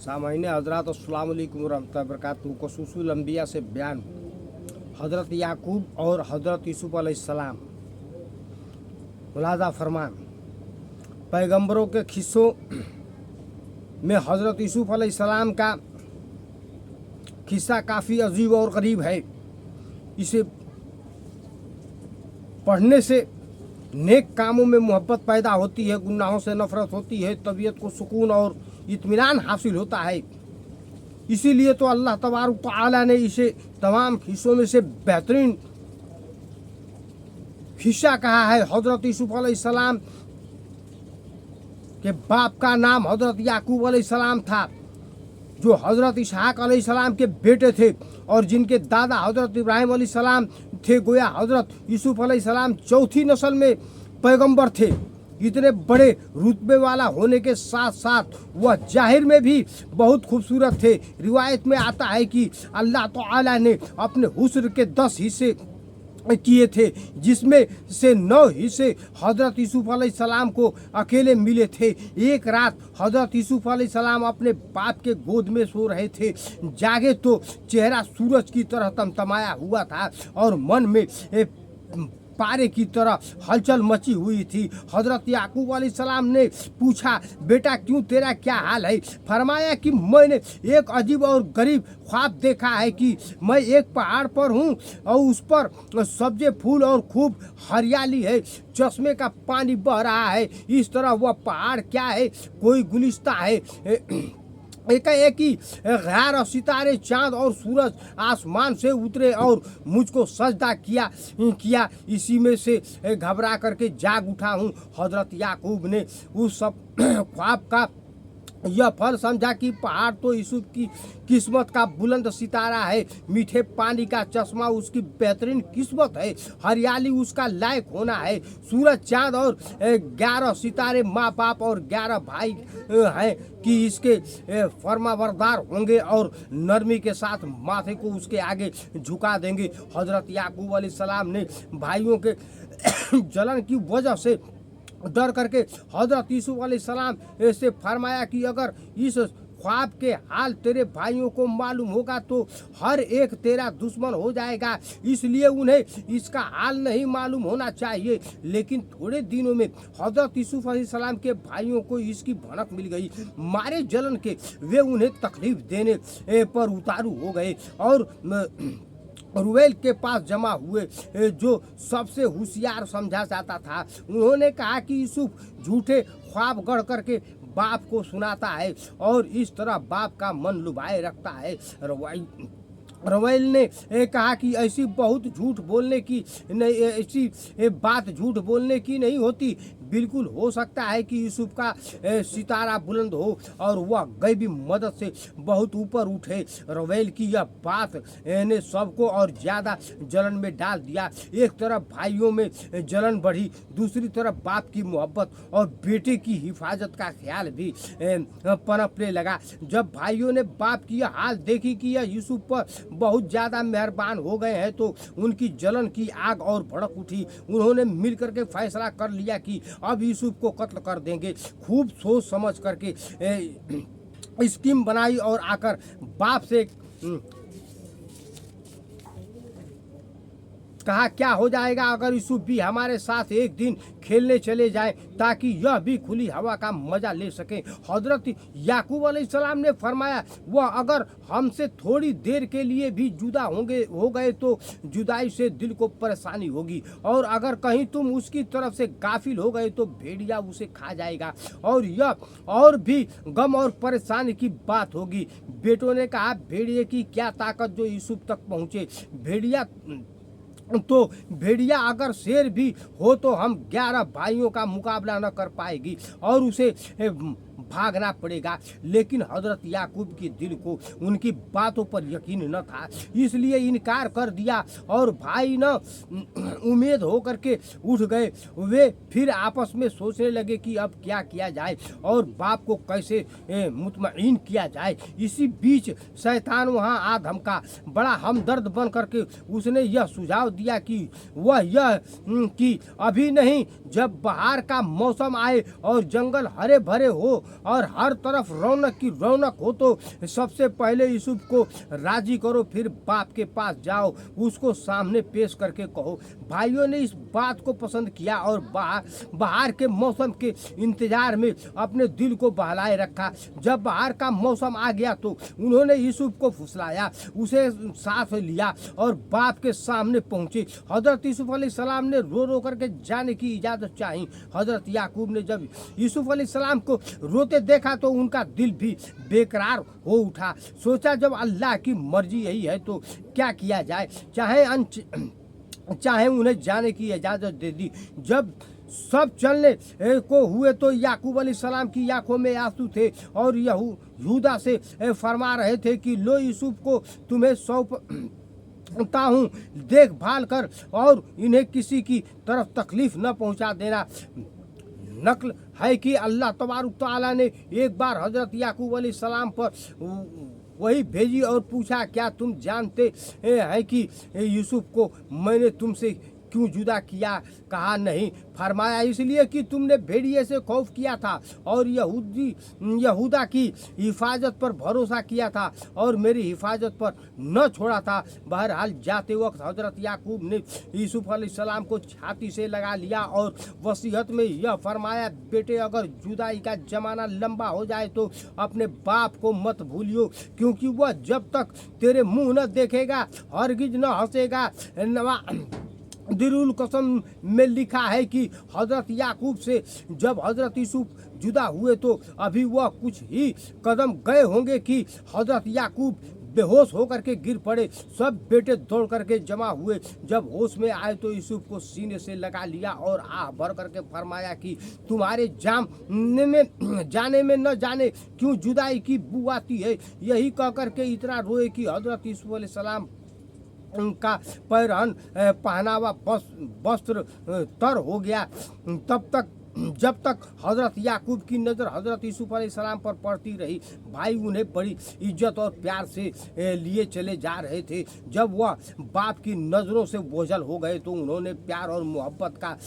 सामईन हज़रात अस्सलाम वालेकुम रहमतुल्लाहि व बरकातहू। क़सूसुल अंबिया से बयान हज़रत याकूब और हज़रत यूसुफ अलैहिस्सलाम। मुलाज़ा फरमान, पैगंबरों के किस्सों में हज़रत यूसुफ अलैहिस्सलाम का किस्सा काफ़ी अजीब और गरीब है। इसे पढ़ने से नेक कामों में मोहब्बत पैदा होती है, गुनाहों से नफरत होती है, तबीयत को सुकून और इत्मीनान हासिल होता है। इसीलिए तो अल्लाह तबारक तआला ने इसे तमाम हिस्सों में से बेहतरीन हिस्सा कहा है। हज़रत यूसुफ अलैहिस्सलाम के बाप का नाम हज़रत याकूब अलैहिस्सलाम था, जो हज़रत इसहाक अलैहिस्सलाम के बेटे थे और जिनके दादा हज़रत इब्राहिम अलैहिस्सलाम थे। गोया हज़रत यूसुफ अलैहिस्सलाम चौथी नस्ल में पैगंबर थे। इतने बड़े रुतबे वाला होने के साथ साथ वह जाहिर में भी बहुत खूबसूरत थे। रिवायत में आता है कि अल्लाह ताला ने अपने हुस्न के 10 हिस्से किए थे, जिसमें से 9 हिस्से हज़रत यूसुफ अलैहिस्सलाम को अकेले मिले थे। एक रात हज़रत यूसुफ अलैहिस्सलाम अपने बाप के गोद में सो रहे थे। जागे तो चेहरा सूरज की तरह तमतमाया हुआ था और मन में पारे की तरह हलचल मची हुई थी। हज़रत याकूब अलैहिस्सलाम ने पूछा, बेटा क्यों, तेरा क्या हाल है? फरमाया कि मैंने एक अजीब और गरीब ख्वाब देखा है कि मैं एक पहाड़ पर हूँ और उस पर सब्जे फूल और खूब हरियाली है, चश्मे का पानी बह रहा है। इस तरह वह पहाड़ क्या है? कोई गुलिस्ता है। एक ही गैर और सितारे, चांद और सूरज आसमान से उतरे और मुझको सजदा किया। इसी में से घबरा करके जाग उठा हूँ। हज़रत याकूब ने उस सब ख्वाब का यह फल समझा कि पहाड़ तो यूसुफ की किस्मत का बुलंद सितारा है, मीठे पानी का चश्मा उसकी बेहतरीन किस्मत है, हरियाली उसका लायक होना है, सूरज चांद और 11 सितारे माँ बाप और 11 भाई हैं कि इसके फरमाबरदार होंगे और नरमी के साथ माथे को उसके आगे झुका देंगे। हज़रत याकूब अलैहिस्सलाम ने भाइयों के जलन की वजह से डर करके हज़रत यूसुफ अलैहिस्सलाम से फरमाया कि अगर इस ख्वाब के हाल तेरे भाइयों को मालूम होगा तो हर एक तेरा दुश्मन हो जाएगा, इसलिए उन्हें इसका हाल नहीं मालूम होना चाहिए। लेकिन थोड़े दिनों में हज़रत यूसुफ अलैहिस्सलाम के भाइयों को इसकी भनक मिल गई। मारे जलन के वे उन्हें तकलीफ देने पर उतारू हो गए और रुवेल के पास जमा हुए, जो सबसे होशियार समझा जाता था। उन्होंने कहा कि यूसुफ झूठे ख्वाब गढ़ करके बाप को सुनाता है और इस तरह बाप का मन लुभाए रखता है। रवेल ने कहा कि ऐसी बहुत झूठ बोलने की नहीं, ऐसी बात झूठ बोलने की नहीं होती। बिल्कुल हो सकता है कि यूसुफ का सितारा बुलंद हो और वह गैबी मदद से बहुत ऊपर उठे। रवेल की यह बात ने सबको और ज़्यादा जलन में डाल दिया। एक तरफ भाइयों में जलन बढ़ी, दूसरी तरफ बाप की मोहब्बत और बेटे की हिफाजत का ख्याल भी पनपने लगा। जब भाइयों ने बाप की यह हाल देखी कि यह यूसुफ पर बहुत ज़्यादा मेहरबान हो गए हैं तो उनकी जलन की आग और भड़क उठी। उन्होंने मिलकर के फैसला कर लिया कि अब यूसुफ को कत्ल कर देंगे। खूब सोच समझ करके स्कीम बनाई और आकर बाप से कहा, क्या हो जाएगा अगर यूसुफ भी हमारे साथ एक दिन खेलने चले जाएं, ताकि यह भी खुली हवा का मजा ले सकें। हज़रत याकूब अलैहिस्सलाम ने फरमाया, वह अगर हमसे थोड़ी देर के लिए भी जुदा हो गए तो जुदाई से दिल को परेशानी होगी, और अगर कहीं तुम उसकी तरफ से गाफिल हो गए तो भेड़िया उसे खा जाएगा और यह और भी गम और परेशानी की बात होगी। बेटों ने कहा, भेड़िए की क्या ताकत जो यूसुफ तक पहुँचे? भेड़िया अगर शेर भी हो तो हम 11 भाइयों का मुकाबला न कर पाएगी और उसे भागना पड़ेगा। लेकिन हज़रत याकूब के दिल को उनकी बातों पर यकीन न था, इसलिए इनकार कर दिया और भाई न उम्मीद हो करके उठ गए। वे फिर आपस में सोचने लगे कि अब क्या किया जाए और बाप को कैसे मुतमईन किया जाए। इसी बीच शैतान वहाँ आ धमका। बड़ा हमदर्द बन करके उसने यह सुझाव दिया कि वह यह कि अभी नहीं, जब बहार का मौसम आए और जंगल हरे भरे हो और हर तरफ रौनक की रौनक हो तो सबसे पहले यूसुफ को राजी करो, फिर बाप के पास जाओ, उसको सामने पेश करके कहो। भाइयों ने इस बात को पसंद किया और बाहर के मौसम के इंतजार में अपने दिल को बहलाए रखा। जब बाहर का मौसम आ गया तो उन्होंने यूसुफ को फुसलाया, उसे साथ लिया और बाप के सामने पहुंचे। हजरत यूसुफ अलैहिस्सलाम ने रो रो करके जाने की इजाज़त चाही। हजरत याकूब ने जब यूसुफ अलैहिस्सलाम को रोते देखा तो उनका दिल भी बेकरार हो उठा। सोचा जब अल्लाह की मर्जी यही है तो क्या किया जाए, चाहे उन्हें जाने की इजाज़त दे दी। जब सब चलने को हुए तो याकूब अलैहिस्सलाम की आंखों में आंसू थे और यहूदा से फरमा रहे थे कि लो यूसुफ को तुम्हें सौंपता हूँ, देखभाल कर और इन्हें किसी की तरफ तकलीफ न पहुँचा देना। नकल है कि अल्लाह तबारक तआला ने एक बार हजरत याकूब अलैहिस्सलाम पर वही भेजी और पूछा, क्या तुम जानते हैं कि यूसुफ को मैंने तुमसे क्यों जुदा किया? कहा नहीं। फरमाया इसलिए कि तुमने भेड़िए से खौफ किया था और यहूदा की हिफाजत पर भरोसा किया था और मेरी हिफाजत पर न छोड़ा था। बहरहाल जाते वक्त हजरत याकूब ने यूसुफ अलैहिस्सलाम को छाती से लगा लिया और वसीयत में यह फरमाया, बेटे अगर जुदाई का जमाना लंबा हो जाए तो अपने बाप को मत भूलियो, क्योंकि वह जब तक तेरे मुंह न देखेगा हरगिज न हंसेगा। दिरुल कसम में लिखा है कि हजरत याकूब से जब हजरत यूसुफ जुदा हुए तो अभी वह कुछ ही कदम गए होंगे कि हजरत याकूब बेहोश होकर के गिर पड़े। सब बेटे दौड़ करके जमा हुए। जब होश में आए तो यूसुफ को सीने से लगा लिया और आह भर करके फरमाया कि तुम्हारे जाने में न जाने क्यों जुदाई की बू आती है। यही कह करके इतना रोए कि हजरत यूसुफ अलैहिस्सलाम उनका पैरहन पहनावा वस्त्र तर हो गया। जब तक हजरत याकूब की नज़र हजरत यूसुफ अलैहिस्सलाम पर पड़ती रही। भाई उन्हें बड़ी इज्जत और प्यार से लिए चले जा रहे थे। जब वह बाप की नज़रों से बोझल हो गए तो उन्होंने प्यार और मोहब्बत का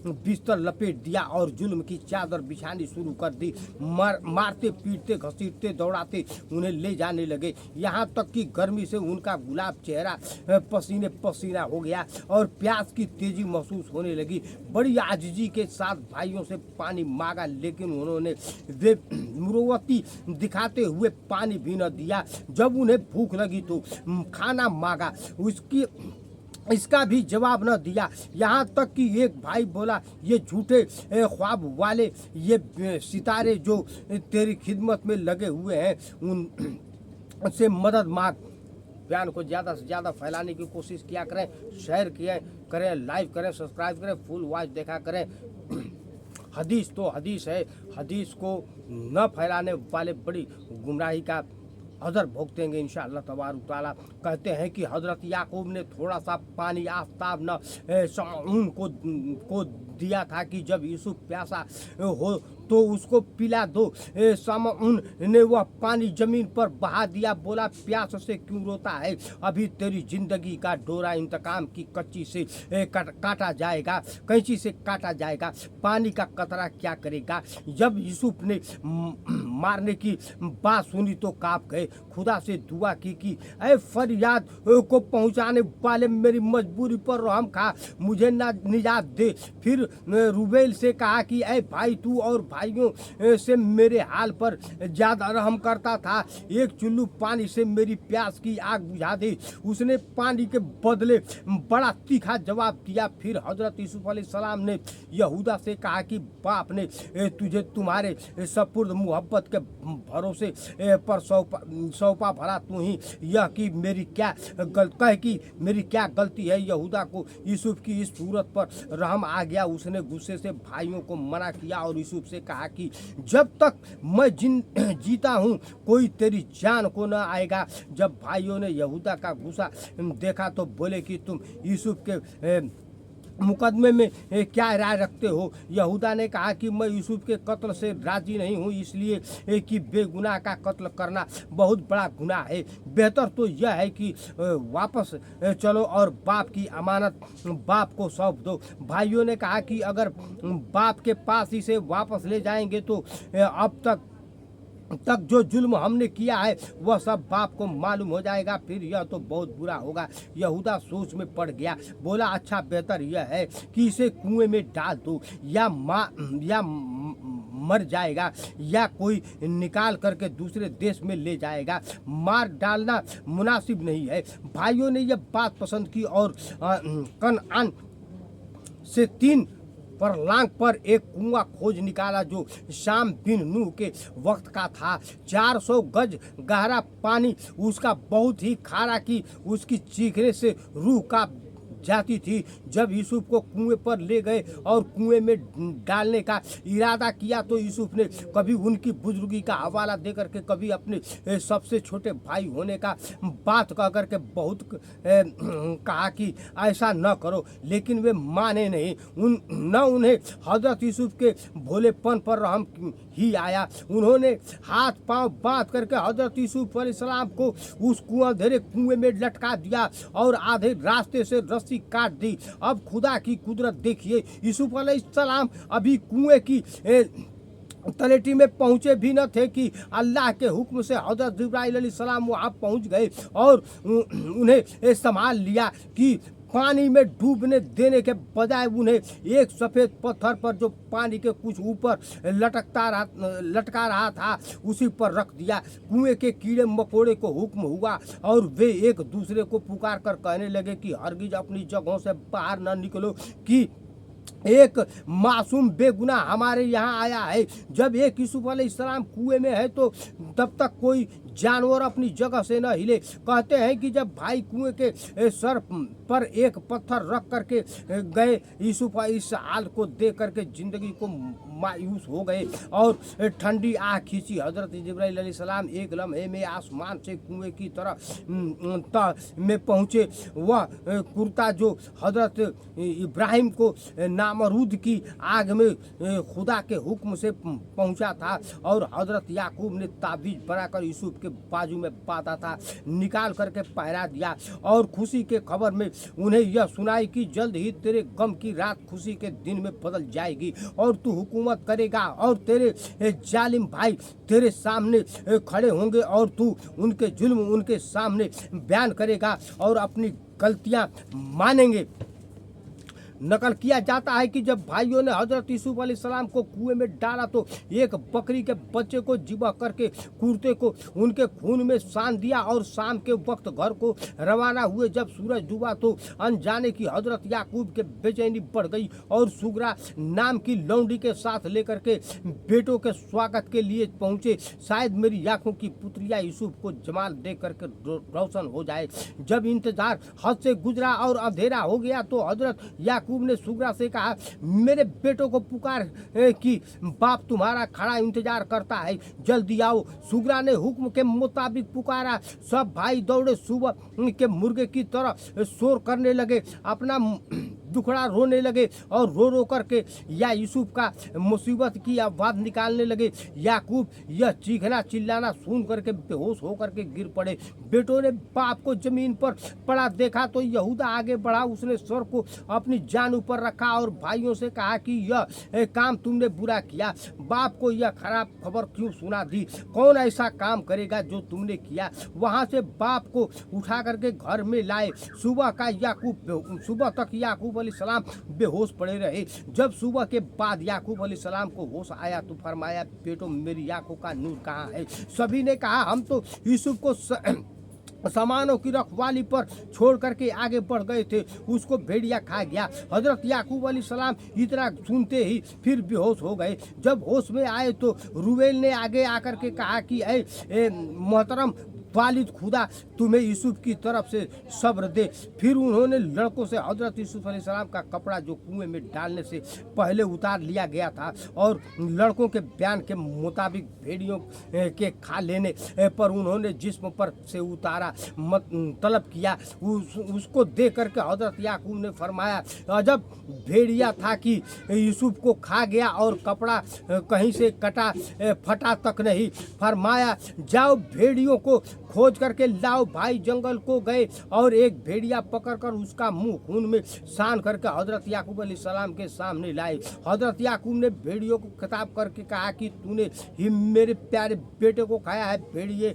बिस्तर लपेट दिया और जुल्म की चादर बिछानी शुरू कर दी। मारते पीटते घसीटते दौड़ाते उन्हें ले जाने लगे, यहाँ तक कि गर्मी से उनका गुलाब चेहरा पसीने पसीना हो गया और प्यास की तेजी महसूस होने लगी। बड़ी आजिजी के साथ भाइयों से पानी मांगा, लेकिन उन्होंने वे मुरवती दिखाते हुए पानी भी न दिया। जब उन्हें भूख लगी तो खाना मांगा, इसका भी जवाब न दिया। यहाँ तक कि एक भाई बोला, ये झूठे ख्वाब वाले ये सितारे जो तेरी खिदमत में लगे हुए हैं उनसे मदद मांग। बयान को ज़्यादा से ज़्यादा फैलाने की कोशिश किया करें, शेयर करें, लाइव करें, सब्सक्राइब करें, फुल वॉच देखा करें। हदीस तो हदीस है, हदीस को न फैलाने वाले बड़ी गुमराही का अदर भुगतेंगे इंशाअल्लाह तबारक ताला। कहते हैं कि हजरत याकूब ने थोड़ा सा पानी आफ्ताब न समऊन को दिया था कि जब यूसुफ प्यासा हो तो उसको पिला दो। समऊन ने वह पानी जमीन पर बहा दिया। बोला, प्यास से क्यों रोता है? अभी तेरी जिंदगी का डोरा इंतकाम की कैंची से काटा जाएगा। पानी का कतरा क्या करेगा? जब यूसुफ ने मारने की बात सुनी तो कांप गए। खुदा से दुआ की कि ऐ फरियाद को पहुंचाने वाले, मेरी मजबूरी पर रहम खा, मुझे निजात दे। फिर रूबेल से कहा कि ऐ भाई, तू और भाइयों से मेरे हाल पर ज्यादा रहम करता था, एक चुल्लू पानी से मेरी प्यास की आग बुझा दे। उसने पानी के बदले बड़ा तीखा जवाब दिया। फिर हजरत यूसुफ अलैहिस्सलाम ने यहूदा से कहा कि बाप ने तुझे तुम्हारे सपुर्द मोहब्बत के भरोसे पर सौंपा, भला तू ही यह कि मेरी क्या गलती है। यहूदा को यूसुफ की इस सूरत पर रहम आ गया। उसने गुस्से से भाइयों को मना किया और यूसुफ से कहा कि जब तक मैं जीता हूँ कोई तेरी जान को न आएगा। जब भाइयों ने यहूदा का गुस्सा देखा तो बोले कि तुम यूसुफ के मुकदमे में क्या राय रखते हो? यहूदा ने कहा कि मैं यूसुफ के कत्ल से राजी नहीं हूँ, इसलिए कि बेगुनाह का कत्ल करना बहुत बड़ा गुनाह है। बेहतर तो यह है कि वापस चलो और बाप की अमानत बाप को सौंप दो। भाइयों ने कहा कि अगर बाप के पास इसे वापस ले जाएंगे तो अब तक तक जो जुल्म हमने किया है वह सब बाप को मालूम हो जाएगा, फिर यह तो बहुत बुरा होगा। यहूदा सोच में पड़ गया, बोला अच्छा बेहतर यह है कि इसे कुएं में डाल दो, या मर जाएगा या कोई निकाल करके दूसरे देश में ले जाएगा, मार डालना मुनासिब नहीं है। भाइयों ने यह बात पसंद की और कनआन से 3 परलांग पर एक कुआं खोज निकाला जो शाम बिन नूह के वक्त का था। 400 गज गहरा पानी उसका बहुत ही खारा कि उसकी चीखने से रूह का जाती थी। जब यूसुफ को कुएं पर ले गए और कुएं में डालने का इरादा किया तो यूसुफ ने कभी उनकी बुजुर्गी का हवाला दे करके, कभी अपने सबसे छोटे भाई होने का बात कह करके बहुत कहा कि ऐसा न करो, लेकिन वे माने नहीं। उन्हें हजरत यूसुफ के भोलेपन पर रहम ही आया। उन्होंने हाथ पांव बांध करके हजरत यूसुफ अलैहिस्सलाम को उस कुएं कुएं में लटका दिया और आधे रास्ते से रस्सी काट दी। अब खुदा की कुदरत देखिए, यूसुफ अलैहिस्सलाम अभी कुएं की तलेटी में पहुंचे भी न थे कि अल्लाह के हुक्म से हजरत जिब्राइल अलैहिस्सलाम वहाँ पहुंच गए और उन्हें संभाल लिया कि पानी में डूबने देने के बजाय उन्हें एक सफ़ेद पत्थर पर जो पानी के कुछ ऊपर लटका रहा था उसी पर रख दिया। कुएं के कीड़े मकोड़े को हुक्म हुआ और वे एक दूसरे को पुकार कर कहने लगे कि हरगिज अपनी जगहों से बाहर न निकलो कि एक मासूम बेगुनाह हमारे यहाँ आया है। जब एक यूसुफ अलैहिस्सलाम कुएं में है तो तब तक कोई जानवर अपनी जगह से न हिले। कहते हैं कि जब भाई कुएं के सर पर एक पत्थर रख करके गए, यूसुफ इस हाल को देख करके जिंदगी को मायूस हो गए और ठंडी आह खींची। हजरत जिब्राइल अलैहिस्सलाम एक लम्हे में आसमान से कुएं की तरफ में पहुँचे। वह कुर्ता जो हजरत इब्राहिम को नामरूद की आग में खुदा के हुक्म से पहुंचा था और हजरत याकूब ने ताबीज बनाकर यूसुफ के बाजू में बांधा था, निकाल करके पहरा दिया और खुशी के खबर में उन्हें यह सुनाई कि जल्द ही तेरे गम की रात खुशी के दिन में बदल जाएगी और तू हुकूमत करेगा और तेरे जालिम भाई तेरे सामने खड़े होंगे और तू उनके जुल्म उनके सामने बयान करेगा और अपनी गलतियां मानेंगे। नकल किया जाता है कि जब भाइयों ने हजरत यूसुफ अलैहिस्सलाम को कुएं में डाला तो एक बकरी के बच्चे को ज़िबह करके कुर्ते को उनके खून में सान दिया और शाम के वक्त घर को रवाना हुए। जब सूरज डूबा तो अनजाने की हजरत याकूब के बेचैनी बढ़ गई और सुगरा नाम की लौंडी के साथ लेकर के बेटों के स्वागत के लिए पहुंचे। शायद मेरी आंखों की पुतलिया यूसुफ को जमाल देख करके रोशन हो जाए। जब इंतजार हद से गुजरा और अंधेरा हो गया तो हजरत याकूब ने सुगरा से कहा, मेरे बेटों को पुकार कि बाप तुम्हारा खड़ा इंतजार करता है, जल्दी आओ। सुगरा ने हुक्म के मुताबिक पुकारा। सब भाई दौड़े सुबह के मुर्गे की तरह शोर करने लगे, अपना दुखड़ा रोने लगे और रो रो करके या यूसुफ का मुसीबत की आवाज निकालने लगे। याकूब यह चीखना चिल्लाना सुन करके बेहोश होकर के गिर पड़े। बेटों ने बाप को जमीन पर पड़ा देखा तो यहूदा आगे बढ़ा, उसने सर को अपनी जान ऊपर रखा और भाइयों से कहा कि यह काम तुमने बुरा किया, बाप को यह खराब खबर क्यों सुना दी? कौन ऐसा काम करेगा जो तुमने किया? वहां से बाप को उठा करके घर में लाए। सुबह तक याकूब अलैहिस्सलाम बेहोश पड़े रहे। जब सुबह के बाद याकूब अलैहिस्सलाम को होश आया तो फरमाया, बेटो मेरी आंखों का नूर कहाँ है? सभी ने कहा, हम तो यूसुफ को सामानों की रखवाली पर छोड़ करके आगे बढ़ गए थे, उसको भेड़िया खा गया। हजरत याकूब अलैहिस्सलाम इतना सुनते ही फिर बेहोश हो गए। जब होश में आए तो रूबेल ने आगे आकर के कहा कि ऐ मोहतरम वालिद, खुदा तुम्हें यूसुफ की तरफ से सब्र दे। फिर उन्होंने लड़कों से हजरत यूसुफ अलैहिस्सलाम का कपड़ा जो कुएं में डालने से पहले उतार लिया गया था और लड़कों के बयान के मुताबिक भेड़ियों के खा लेने पर उन्होंने जिस्म पर से उतारा तलब किया। उसको देख करके हजरत याकूब ने फरमाया, अजब भेड़िया था कि यूसुफ को खा गया और कपड़ा कहीं से कटा फटा तक नहीं। फरमाया, जाओ भेड़ियों को खोज करके लाओ। भाई जंगल को गए और एक भेड़िया पकड़कर उसका मुंह खून में सान करके हजरत याकूब अलैहिस्सलाम के सामने लाए। हजरत याकूब ने भेड़ियों को खिताब करके कहा कि तूने ही मेरे प्यारे बेटे को खाया है। भेड़िए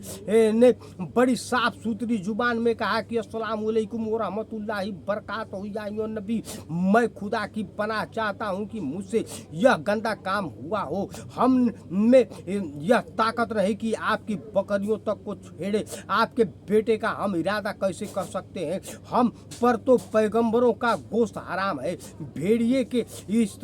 ने बड़ी साफ सुथरी जुबान में कहा कि अस्सलाम वालेकुम व रहमतुल्लाहि बरकातहू या अय्युहन नबी, मैं खुदा की पनाह चाहता हूँ कि मुझसे यह गंदा काम हुआ हो। हम में यह ताकत रहे कि आपकी बकरियों तक को छेड़े। आपके बेटे का हम इरादा कैसे कर सकते हैं? हम पर तो पैगंबरों का गोश्त हराम है। भेड़िए के इस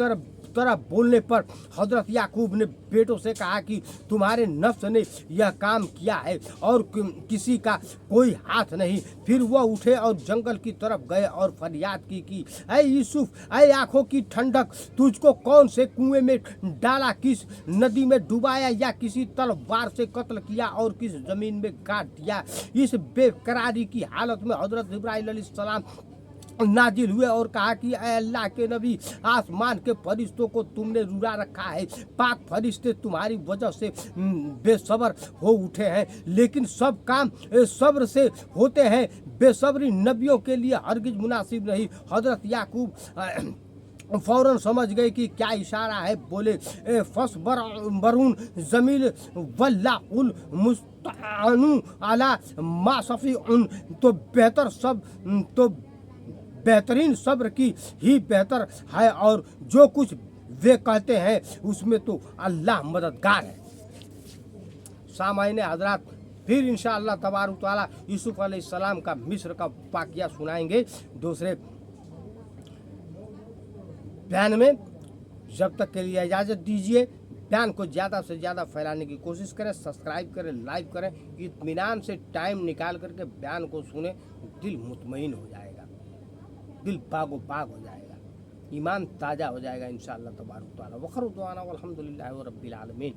तरह बोलने पर हजरत याकूब ने बेटों से कहा कि तुम्हारे नफ्स ने यह काम किया है और किसी का कोई हाथ नहीं। फिर वह उठे और जंगल की तरफ गए और फरियाद की कि ऐ यूसुफ, ऐ आंखों की ठंडक, तुझको कौन से कुएं में डाला, किस नदी में डुबाया या किसी तलवार से कत्ल किया और किस जमीन में गाड़ दिया? इस बेकरारी की हालत में हजरत इब्राहीम अलैहिस्सलाम नाजिल हुए और कहा कि अल्लाह के नबी, आसमान के फरिश्तों को तुमने रुला रखा है। पाक फरिश्ते तुम्हारी वजह से बेसब्र हो उठे हैं, लेकिन सब काम सब्र से होते हैं। बेसब्री नबियों के लिए हरगिज मुनासिब नहीं। हजरत याकूब फौरन समझ गए कि क्या इशारा है। बोले फसबरून जमील वल्ला उल मुस्तानु अला मासफी उन, तो बेहतरीन सब्र की ही बेहतर है और जो कुछ वे कहते हैं उसमें तो अल्लाह मददगार है। सामाईन हजरात, फिर इंशाअल्लाह तबारक तआला यूसुफ अलैहिस्सलाम का मिस्र का वाक़या सुनाएंगे दूसरे बयान में। जब तक के लिए इजाज़त दीजिए। बयान को ज़्यादा से ज़्यादा फैलाने की कोशिश करें, सब्सक्राइब करें, लाइक करें, इत्मीनान से टाइम निकाल करके बयान को सुने। दिल मुतमईन हो जाएगा, दिल बागो बाग हो जाएगा, ईमान ताज़ा हो जाएगा इंशाअल्लाह तबारक तआला। वखर दुआना वल्हम्दुलिल्लाहि रब्बिल आलमीन।